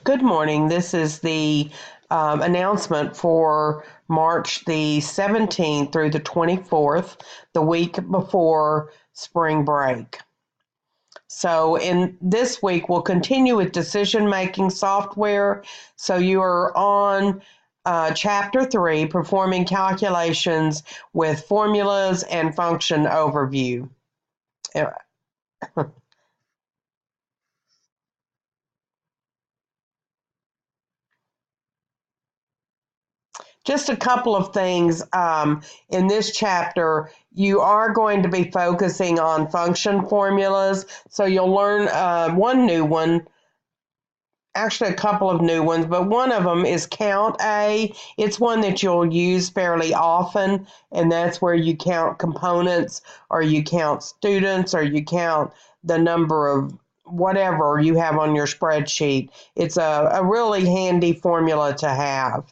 Good morning. This is the announcement for March the 17th through the 24th, the week before spring break. So in this week, we'll continue with decision-making software. So you are on Chapter 3, Performing Calculations with Formulas and Function Overview. Just a couple of things in this chapter. You are going to be focusing on function formulas. So you'll learn one new one, actually a couple of new ones, but one of them is Count A. It's one that you'll use fairly often, and that's where you count components, or you count students, or you count the number of whatever you have on your spreadsheet. It's a really handy formula to have.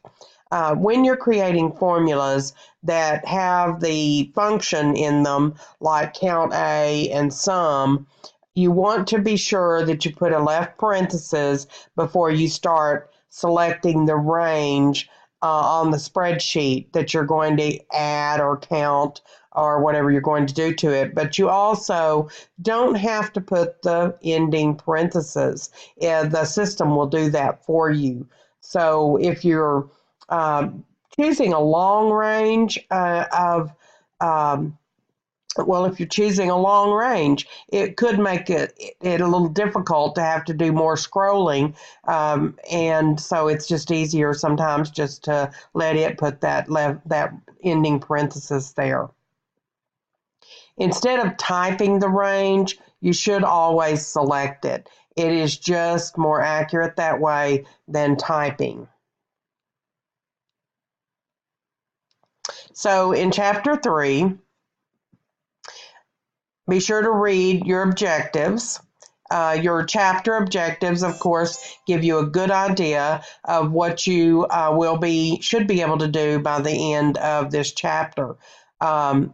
When you're creating formulas that have the function in them, like count A and sum, you want to be sure that you put a left parenthesis before you start selecting the range on the spreadsheet that you're going to add or count or whatever you're going to do to it. But you also don't have to put the ending parenthesis. The system will do that for you. So if you're choosing a long range if you're choosing a long range, it could make it a little difficult to have to do more scrolling, and so it's just easier sometimes just to let it put that ending parenthesis there. Instead of typing the range, you should always select it. It is just more accurate that way than typing. So in Chapter 3, be sure to read your objectives. Your chapter objectives, of course, give you a good idea of what you should be able to do by the end of this chapter. And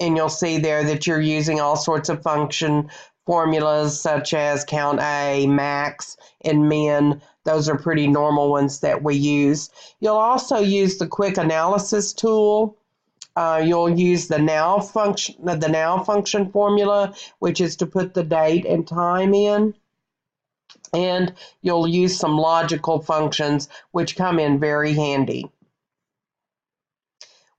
you'll see there that you're using all sorts of function formulas such as count A, max, and min. Those are pretty normal ones that we use. You'll also use the quick analysis tool. You'll use the now function formula, which is to put the date and time in. And you'll use some logical functions, which come in very handy.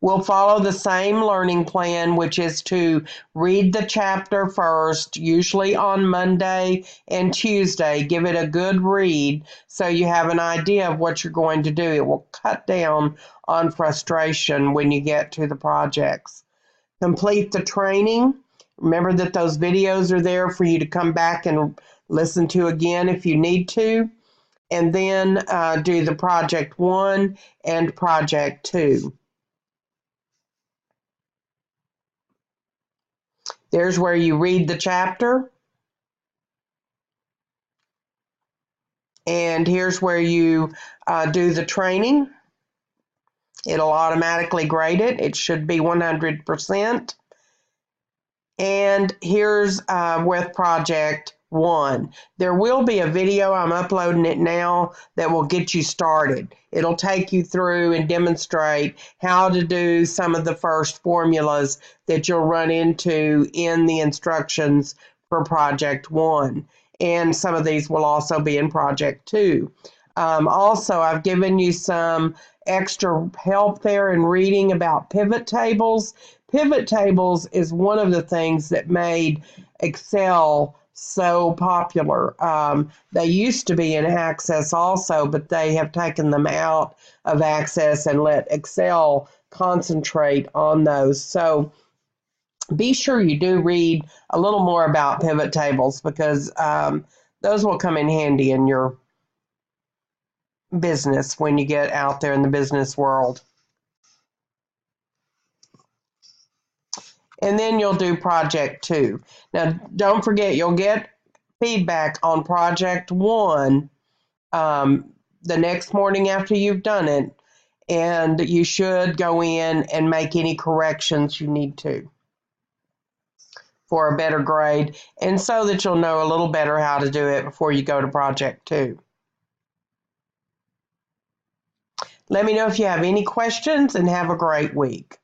We'll follow the same learning plan, which is to read the chapter first, usually on Monday and Tuesday. Give it a good read so you have an idea of what you're going to do. It will cut down on frustration when you get to the projects. Complete the training. Remember that those videos are there for you to come back and listen to again if you need to. And then do the Project 1 and Project 2. There's where you read the chapter. And here's where you do the training. It'll automatically grade it. It should be 100%. And here's with Project 1. There will be a video, I'm uploading it now, that will get you started. It'll take you through and demonstrate how to do some of the first formulas that you'll run into in the instructions for Project 1. And some of these will also be in Project 2. Also, I've given you some extra help there in reading about pivot tables. Pivot tables is one of the things that made Excel so popular. They used to be in Access also, but they have taken them out of Access and let Excel concentrate on those. So be sure you do read a little more about pivot tables, because those will come in handy in your business when you get out there in the business world. And then you'll do Project 2. Now, don't forget, you'll get feedback on Project 1 the next morning after you've done it, and you should go in and make any corrections you need to for a better grade, and so that you'll know a little better how to do it before you go to Project 2. Let me know if you have any questions and have a great week.